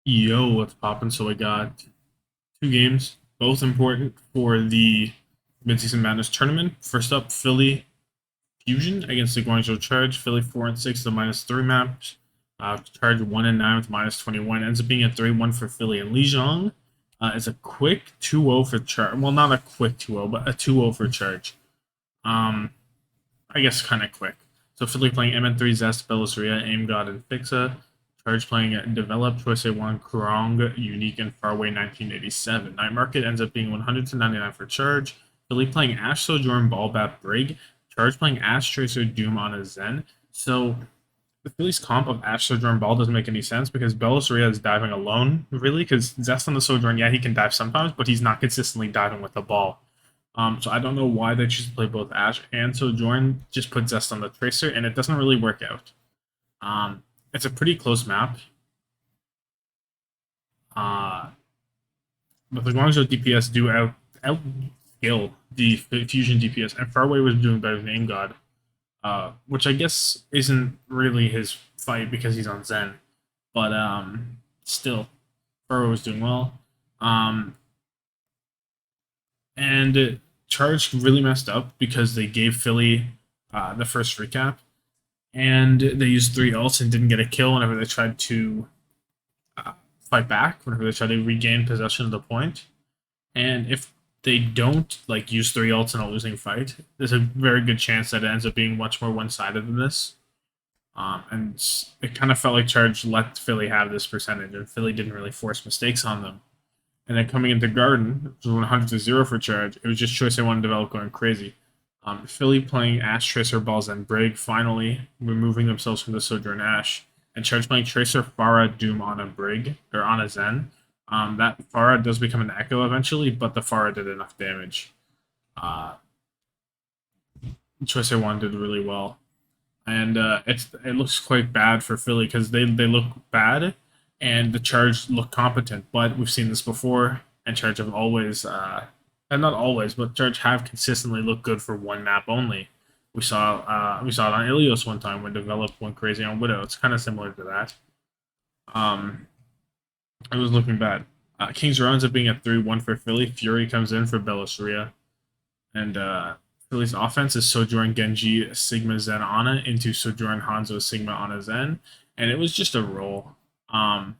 Yo, what's poppin'? So I got two games, both important for the midseason madness tournament. First up, Philly Fusion against the Guangzhou Charge. Philly 4-6, the -3 maps. Charge 1-9 with -21. Ends up being a 3-1 for Philly. And Lijiang is a quick 2-0 for Charge. Well, not a quick 2-0, but a 2-0 for Charge. Um, I guess kind of quick. So Philly playing MN3, Zest, Belisria, Aim God, and Fixa. Charge playing Develop, Choice A1, Kurong, Unique, and Faraway 1987. Night Market ends up being 100 to 99 for Charge. Philly playing Ash Sojourn, Ballbat, Brig. Charge playing Ash Tracer, Doom on a Zen. So the Phillies comp of Ash Sojourn Ball doesn't make any sense because Belisria is diving alone, really, because Zest on the Sojourn, yeah, he can dive sometimes, but he's not consistently diving with the ball. So I don't know why they choose to play both Ash and Sojourn. Just put Zest on the Tracer, and it doesn't really work out. It's a pretty close map. Uh, but the Guangzhou DPS do out skill the Fusion DPS, and Faraway was doing better than Aim God, which I guess isn't really his fight because he's on Zen. But still, Faraway was doing well. And Charge really messed up because they gave Philly the first recap, and they used three ults and didn't get a kill whenever they tried to fight back, whenever they tried to regain possession of the point. And if they don't like use three ults in a losing fight, there's a very good chance that it ends up being much more one-sided than this. And it kind of felt like Charge let Philly have this percentage, and Philly didn't really force mistakes on them. And then coming into Garden, it was 100 to 0 for Charge. It was just Choice A1 Develop going crazy. Philly playing Ash, Tracer, Balls, and Brig, finally removing themselves from the Sojourn Ash. And Charge playing Tracer, Pharah, Doom on a Brig, or on a Zen. That Pharah does become an Echo eventually, but the Pharah did enough damage. Uh, Choice A1 did really well. And it looks quite bad for Philly because they look bad, and the Charge look competent. But we've seen this before, and Charge have always, and not always, but Charge have consistently looked good for one map only. We saw it on Ilios one time when Develop went crazy on Widow. It's kind of similar to that. Um, it was looking bad. Kings Row ends up being a 3-1 for Philly. Fury comes in for Belisria, and Philly's offense is Sojourn, Genji, Sigma, Zen, Ana into Sojourn, Hanzo, Sigma, Ana, Zen, and it was just a roll. Um,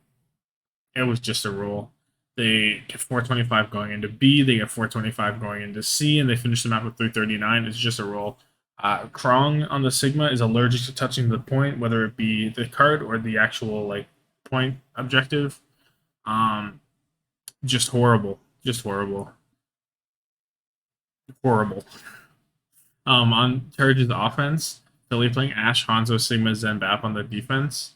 it was just a roll. They get 425 going into B, they get 425 going into C, and they finish the map with 339. It's just a roll. Krong on the Sigma is allergic to touching the point, whether it be the card or the actual like point objective. Um, just horrible, just horrible, horrible. On Charge's offense, Philly playing Ash, Hanzo, Sigma, Zen, Bap on the defense,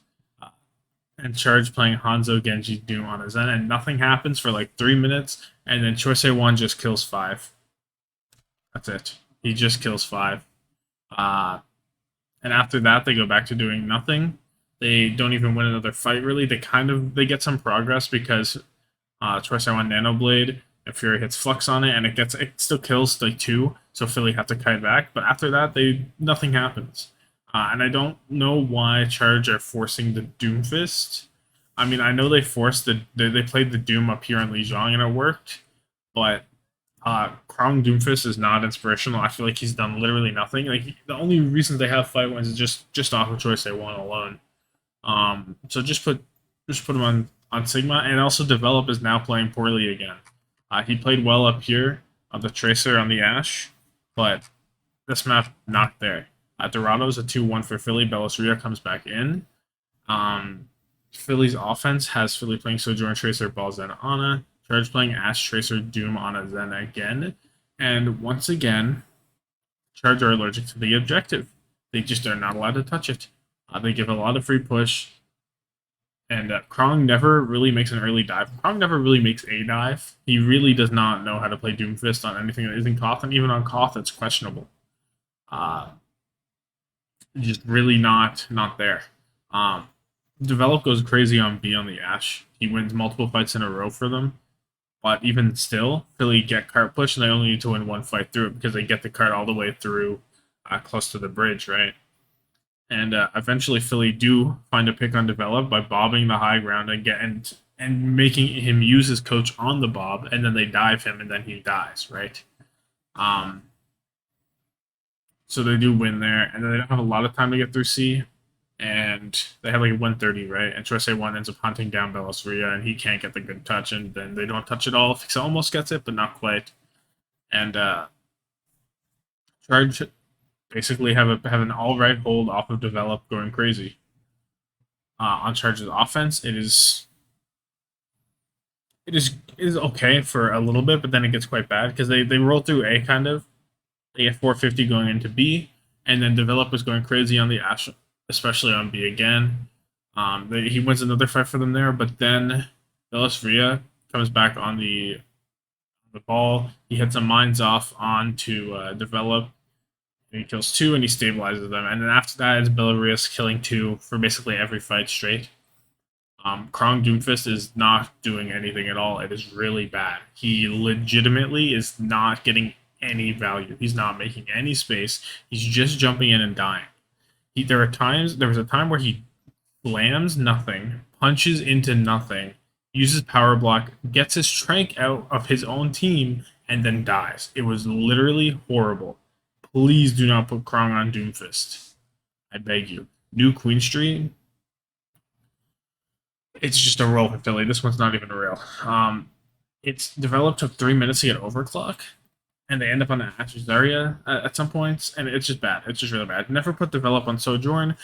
and Charge playing Hanzo, Genji, Doom on a Zen, and nothing happens for like 3 minutes, and then Choice A1 just kills 5. That's it. He just kills 5. Uh, and after that, they go back to doing nothing. They don't even win another fight, really. They get some progress because Choice A1 Nano Blade, and Fury hits Flux on it, and it still kills like 2, so Philly have to kite back. But after that, nothing happens. And I don't know why Charge are forcing the Doomfist. I mean, I know they forced they played the Doom up here on Lijiang and it worked, but Crown Doomfist is not inspirational. I feel like he's done literally nothing. Like the only reason they have fight wins is just off of Choice A1 alone. So just put him on Sigma, and also Develop is now playing poorly again. He played well up here on the Tracer on the Ash, but this map not there. Dorado's a 2-1 for Philly. Belisria comes back in. Philly's offense has Philly playing Sojourn, Tracer, Balls, and Ana. Charge playing Ash, Tracer, Doom, Ana, Zen again. And once again, Charge are allergic to the objective. They just are not allowed to touch it. They give a lot of free push. And Krong never really makes an early dive. Krong never really makes a dive. He really does not know how to play Doomfist on anything that isn't Koth, and even on Koth, it's questionable. Just really not there. Develop goes crazy on B on the Ash. He wins multiple fights in a row for them. But even still, Philly get cart push, and they only need to win one fight through it because they get the cart all the way through close to the bridge, right? And eventually Philly do find a pick on develop by bobbing the high ground and making him use his coach on the bob, and then they dive him, and then he dies, right? Um, so they do win there, and then they don't have a lot of time to get through C, and they have like 130, right? And Troy one ends up hunting down Bellisria, and he can't get the good touch, and then they don't touch it all. Fix almost gets it, but not quite. And Charge basically have an all right hold off of develop going crazy. On Charge's offense, it is okay for a little bit, but then it gets quite bad because they roll through A kind of. They get 450 going into B, and then develop is going crazy on the Ash, especially on B again. He wins another fight for them there, but then Bellisria comes back on the ball. He hits some mines off onto develop. And he kills 2 and he stabilizes them. And then after that, it's Bellisria's killing 2 for basically every fight straight. Krong Doomfist is not doing anything at all. It is really bad. He legitimately is not getting any value. He's not making any space. He's just jumping in and dying. There was a time where he slams nothing, punches into nothing, uses power block, gets his trank out of his own team, and then dies. It was literally horrible. Please do not put Krong on Doomfist. I beg you. New Queen Street. It's just a roll for Philly. This one's not even real. It's developed took 3 minutes to get overclock, and they end up on the Ashes area at some points, and it's just bad. It's just really bad. Never put develop on Sojourn.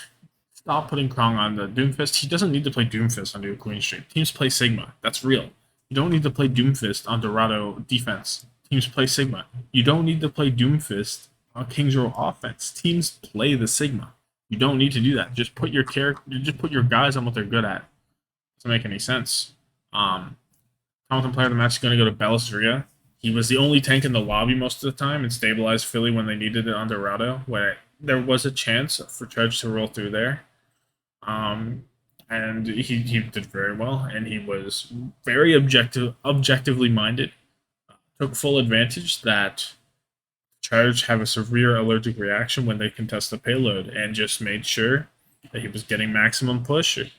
Stop putting Krong on the Doomfist. He doesn't need to play Doomfist on New Queen Street. Teams play Sigma. That's real. You don't need to play Doomfist on Dorado defense. Teams play Sigma. You don't need to play Doomfist on Kings Row offense. Teams play the Sigma. You don't need to do that. Just put your guys on what they're good at. Doesn't make any sense. Talented player of the match is going to go to Bellisria. He was the only tank in the lobby most of the time and stabilized Philly when they needed it on Dorado, where there was a chance for Charge to roll through there. And he did very well, and he was very objectively minded. Took full advantage that Charge have a severe allergic reaction when they contest the payload, and just made sure that he was getting maximum push, he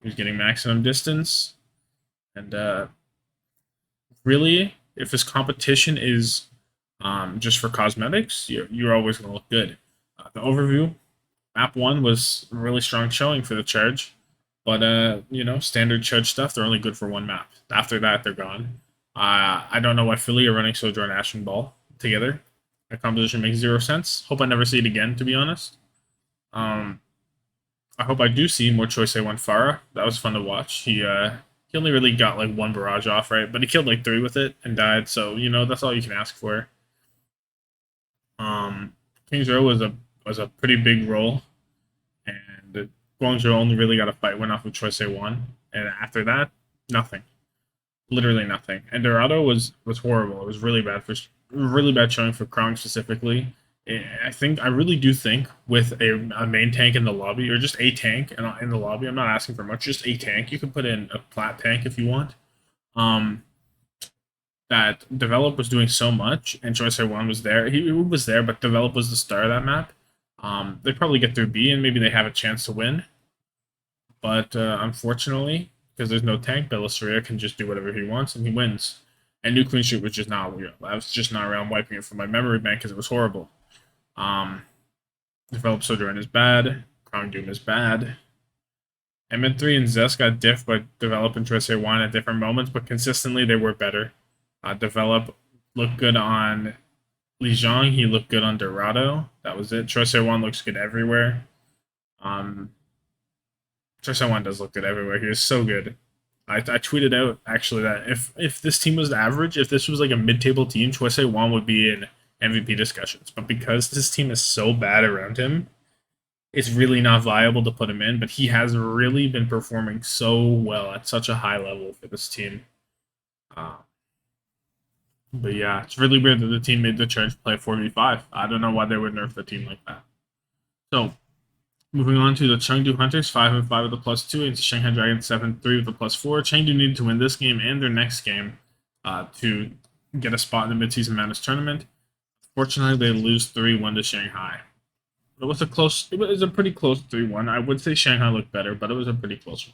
was getting maximum distance, and really, if his competition is just for cosmetics, you're always going to look good. The overview, map 1 was a really strong showing for the Charge, but standard Charge stuff, they're only good for 1 map. After that, they're gone. I don't know why Philly are running Sojourn Ash and Ball together. That composition makes 0 sense. Hope I never see it again, to be honest. I hope I do see more Choice A1 Pharah. That was fun to watch. He only really got like 1 barrage off, right? But he killed like 3 with it and died. So that's all you can ask for. Kings Row was a pretty big roll, and Guangzhou only really got a fight win off of Choice A1, and after that, nothing, literally nothing. And Dorado was horrible. It was really bad showing for Krong specifically. I really do think with a main tank in the lobby, or just a tank in the lobby, I'm not asking for much, just a tank. You can put in a plat tank if you want. That Develop was doing so much, and Choice A1 was there. He was there, but Develop was the star of that map. They probably get through B, and maybe they have a chance to win. But unfortunately, because there's no tank, Bellisria can just do whatever he wants, and he wins. And New Queen Street was just not real. I was just not around wiping it from my memory bank because it was horrible. Develop Sojourn is bad. Crown Doom is bad. MN3 and Zest got diff by Develop and Choice A1 at different moments, but consistently they were better. Develop looked good on Lijiang. He looked good on Dorado. That was it. Choice A1 looks good everywhere. Choice A1 does look good everywhere. He was so good. I tweeted out, actually, that if this team was average, if this was like a mid-table team, Choice A1 would be in MVP discussions. But because this team is so bad around him, it's really not viable to put him in. But he has really been performing so well at such a high level for this team. But yeah, it's really weird that the team made the Charge play 4v5. I don't know why they would nerf the team like that. So, moving on to the Chengdu Hunters, 5-5 with the +2, and Shanghai Dragons 7-3 with the +4. Chengdu needed to win this game and their next game to get a spot in the mid-season Madness tournament. Fortunately, they lose 3-1 to Shanghai. It was a close. It was a pretty close 3-1. I would say Shanghai looked better, but it was a pretty close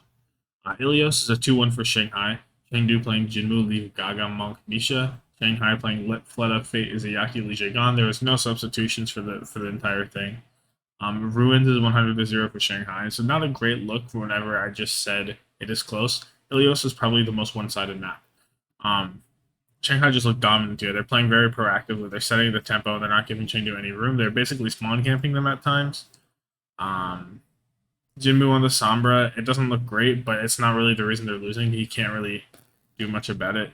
one. Ilios is a 2-1 for Shanghai. Chengdu playing Jinmu, Leave, Gaga, Monk, Misha. Shanghai playing Lit, Fleta, Fate, Izayaki, Li Jaegon. There was no substitutions for the entire thing. Ruins is 100-0 for Shanghai, so not a great look for whenever I just said it is close. Ilios is probably the most one-sided map. Um, Shanghai just looked dominant here. They're playing very proactively. They're setting the tempo. They're not giving Chengdu any room. They're basically spawn camping them at times. Jinmu on the Sombra, it doesn't look great, but it's not really the reason they're losing. He can't really do much about it.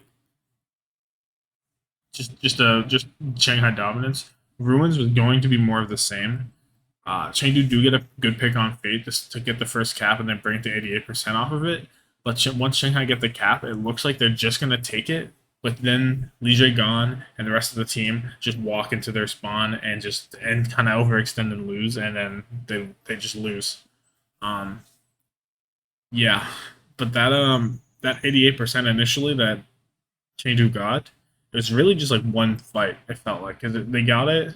Just Shanghai dominance. Ruins was going to be more of the same. Chengdu do get a good pick on Fate just to get the first cap and then bring it to 88% off of it. But once Shanghai get the cap, it looks like they're just going to take it. But then Li Jaegon and the rest of the team just walk into their spawn and kind of overextend and lose, and then they just lose. Um, yeah, but that 88% initially that Chengdu got, it was really just like one fight. It felt like because they got it,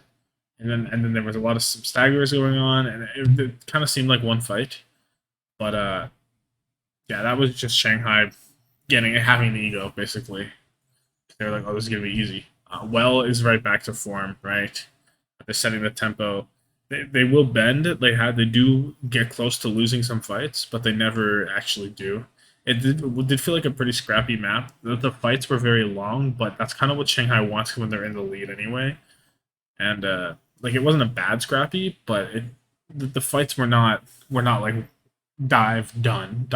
and then there was a lot of some staggers going on, and it kind of seemed like one fight. But yeah, that was just Shanghai having the ego basically. They're like, oh, this is gonna be easy. Well is right back to form, right? They're setting the tempo. They will bend. They do get close to losing some fights, but they never actually do. It did feel like a pretty scrappy map. The fights were very long, but that's kind of what Shanghai wants when they're in the lead anyway. And like it wasn't a bad scrappy, but the fights were not like dive done.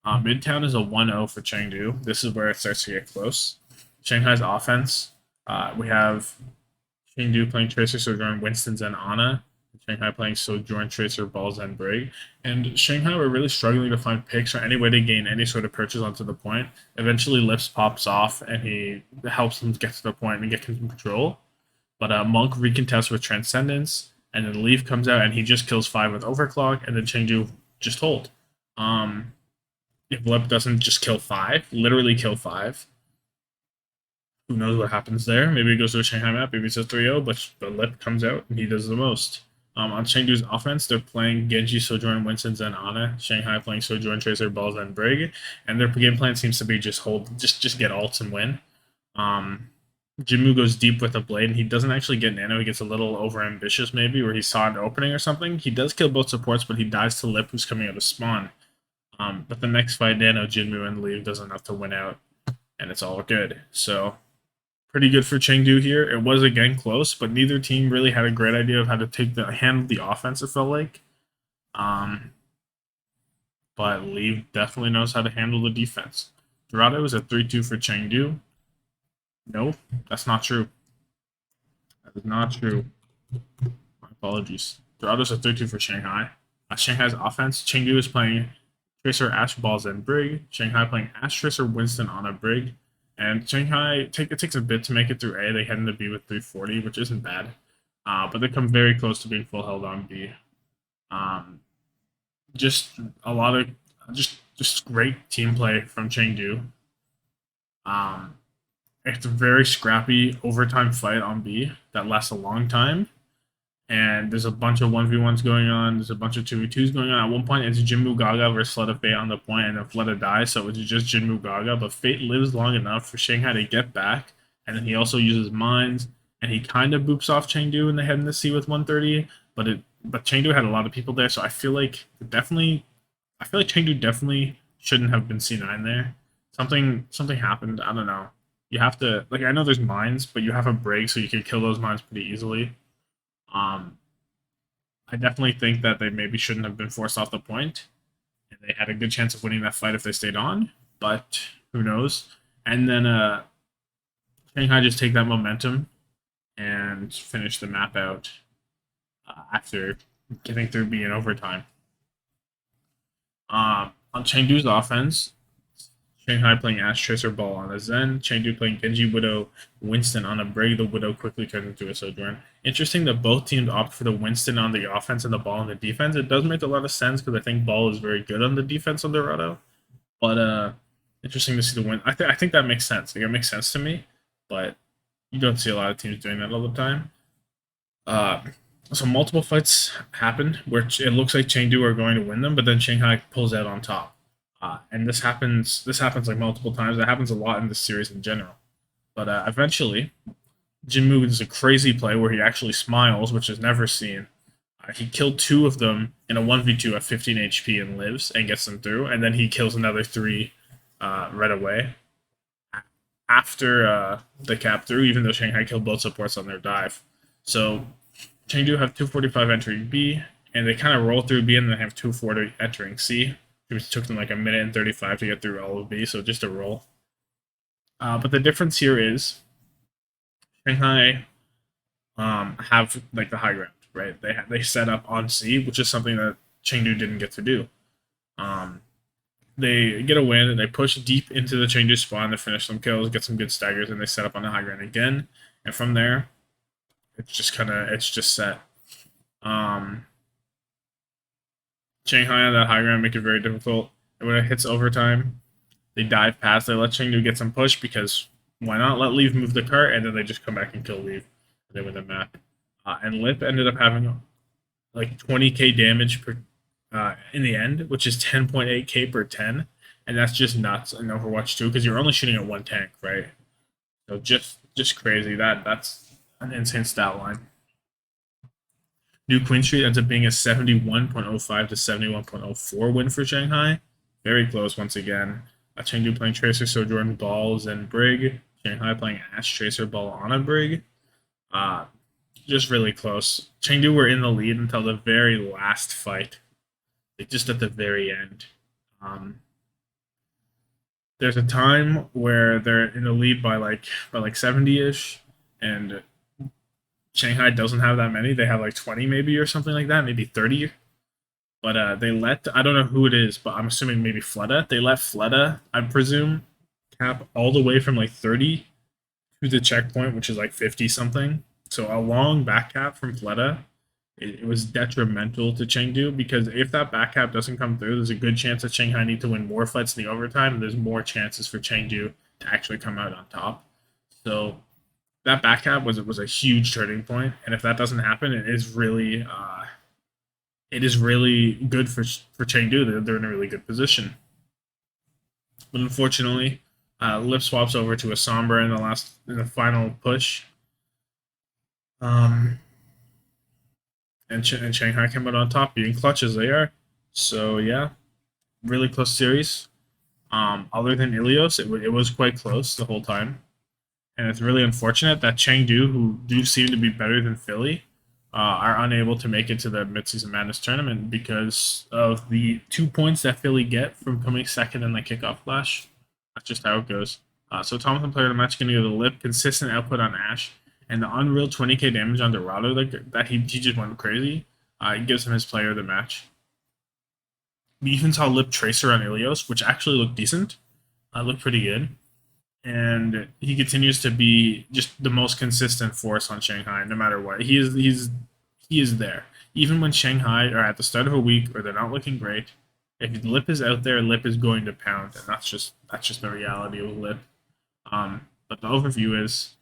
Midtown is a 1-0 for Chengdu. This is where it starts to get close. Shanghai's offense. We have Chengdu playing Tracer, Sojourn, Winston's, and Ana. Shanghai playing Sojourn, Tracer, Balls, and Brig. And Shanghai were really struggling to find picks or any way to gain any sort of purchase onto the point. Eventually, Lips pops off, and he helps them get to the point and get control. But Monk recontests with Transcendence, and then Leaf comes out, and he just kills 5 with Overclock, and then Chengdu just hold. If Lip doesn't just kill 5, literally kill 5, who knows what happens there? Maybe it goes to a Shanghai map, maybe it's a 3-0, but the Lip comes out and he does the most. On Chengdu's offense, they're playing Genji, Sojourn, Winston, and Ana. Shanghai playing Sojourn, Tracer, Balls, and Brig. And their game plan seems to be just get ults and win. Jinmu goes deep with a blade, and he doesn't actually get nano. He gets a little overambitious, maybe, where he saw an opening or something. He does kill both supports, but he dies to Lip, who's coming out of spawn. But the next fight, Nano, Jinmu, and Leave does enough to win out, and it's all good. So, pretty good for Chengdu here. It was again close, but neither team really had a great idea of how to handle the offense. It felt like, but Leave definitely knows how to handle the defense. Dorado is a 3-2 for Chengdu. No, that's not true. That is not true. My apologies. Dorado's a 3-2 for Shanghai. Shanghai's offense. Chengdu is playing Tracer, Ash, Balls, and Brig. Shanghai playing Ash, Tracer, Winston on a Brig. And Shanghai, it takes a bit to make it through A. They head into B with 340, which isn't bad. But they come very close to being full held on B. Just a lot of just great team play from Chengdu. It's a very scrappy overtime fight on B that lasts a long time. And there's a bunch of 1v1s going on. There's a bunch of 2v2s going on. At one point, it's Jinmu Gaga versus Fleta Fate on the point, and then Fleta dies, so it's just Jinmu Gaga. But Fate lives long enough for Shanghai to get back, and then he also uses mines, and he kind of boops off Chengdu in the head in the C with 130. But Chengdu had a lot of people there, so I feel like Chengdu definitely shouldn't have been C9 there. Something happened. I don't know. You have to I know there's mines, but you have a break, so you can kill those mines pretty easily. I definitely think that they maybe shouldn't have been forced off the point, and they had a good chance of winning that fight if they stayed on, but who knows. And then Shanghai just take that momentum and finish the map out after getting through B in overtime. On Chengdu's offense, Shanghai playing Ash, Tracer, Ball on a Zen. Chengdu playing Genji, Widow, Winston on a Brig. The Widow quickly turns into a Sojourn. Interesting that both teams opt for the Winston on the offense and the Ball on the defense. It does make a lot of sense because I think Ball is very good on the defense on Dorado. But interesting to see the win. I think that makes sense. It makes sense to me, but you don't see a lot of teams doing that all the time. So multiple fights happen where it looks like Chengdu are going to win them, but then Shanghai pulls out on top. And this happens. This happens like multiple times. It happens a lot in this series in general. But eventually, Jinmu does a crazy play where he actually smiles, which is never seen. He killed two of them in a 1v2 at 15 HP and lives and gets them through, and then he kills another three right away after the cap through, even though Shanghai killed both supports on their dive. So Chengdu have 245 entering B, and they kind of roll through B and then have 240 entering C. It took them like a minute and 35 to get through all of B, so just a roll. But the difference here is Shanghai have like the high ground, right? They set up on C, which is something that Chengdu didn't get to do. Um, they get a win and they push deep into the Chengdu spawn to finish some kills, get some good staggers, and they set up on the high ground again. And from there, it's just set. Shanghai on that high ground make it very difficult. And when it hits overtime, they dive past. They let Chengdu get some push because why not let Leave move the cart, and then they just come back and kill Leave. They win the map. And Lip ended up having like 20k damage per in the end, which is 10.8k per 10, and that's just nuts in Overwatch 2 because you're only shooting at one tank, right? So just crazy. That's an insane stat line. New Queen Street ends up being a 71.05 to 71.04 win for Shanghai. Very close once again. Chengdu playing Tracer, Sojourn, Balls, and Brig. Shanghai playing Ash, Tracer, Ball, Ana, Brig. Just really close. Chengdu were in the lead until the very last fight, like just at the very end. There's a time where they're in the lead by like 70ish, and Shanghai doesn't have that many. They have like 20 maybe or something like that, maybe 30. But they let, I don't know who it is, but I'm assuming maybe Fleta. They let Fleta, I presume, cap all the way from like 30 to the checkpoint, which is like 50 something. So a long back cap from Fleta, it was detrimental to Chengdu because if that back cap doesn't come through, there's a good chance that Shanghai need to win more fights in the overtime, and there's more chances for Chengdu to actually come out on top. So that back cap was a huge turning point, and if that doesn't happen, it is really good for Chengdu. They're in a really good position. But unfortunately, Lip swaps over to a Sombra in the final push. And Shanghai came out on top, being clutch as they are. So yeah, really close series. Other than Ilios, it was quite close the whole time, and it's really unfortunate that Chengdu, who do seem to be better than Philly, are unable to make it to the midseason madness tournament because of the 2 points that Philly get from coming second in the kickoff flash. That's just how it goes. So Thompson player of the match going to go to Lip, consistent output on Ash, and the unreal 20k damage on Dorado that he just went crazy. Gives him his player of the match. We even saw Lip Tracer on Ilios, which actually looked decent. Looked pretty good. And he continues to be just the most consistent force on Shanghai, no matter what. He is there. Even when Shanghai are at the start of a week or they're not looking great, if Lip is out there, Lip is going to pound, and that's just the reality of Lip. But the overview is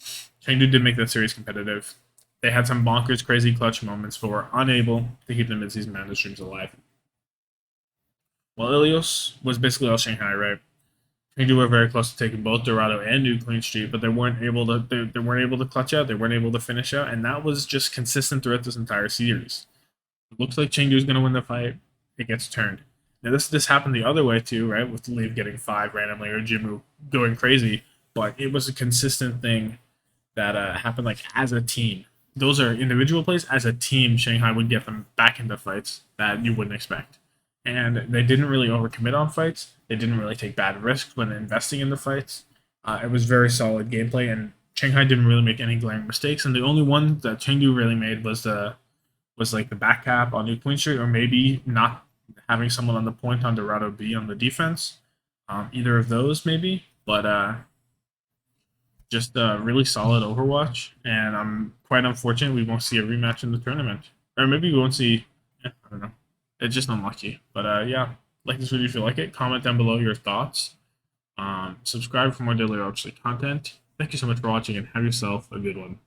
Chengdu did make that series competitive. They had some bonkers, crazy clutch moments, but were unable to keep the midseason madness streams alive. Well, Ilios was basically all Shanghai, right? Chengdu were very close to taking both Dorado and New Queen Street, but they weren't able to clutch out. They weren't able to finish out, and that was just consistent throughout this entire series. It looks like Chengdu is going to win the fight. It gets turned. Now this happened the other way too, right? With Leave getting 5 randomly or Jimu going crazy, but it was a consistent thing that happened like as a team. Those are individual plays. As a team, Shanghai would get them back into fights that you wouldn't expect. And they didn't really overcommit on fights. They didn't really take bad risks when investing in the fights. It was very solid gameplay, and Shanghai didn't really make any glaring mistakes. And the only one that Chengdu really made was like the back cap on New Queen Street, or maybe not having someone on the point on Dorado B on the defense. Either of those, maybe. But just a really solid Overwatch, and I'm quite unfortunate we won't see a rematch in the tournament, or maybe we won't see. I don't know. It's just unlucky, but yeah. Like this video if you like it. Comment down below your thoughts. Subscribe for more daily Overwatch content. Thank you so much for watching, and have yourself a good one.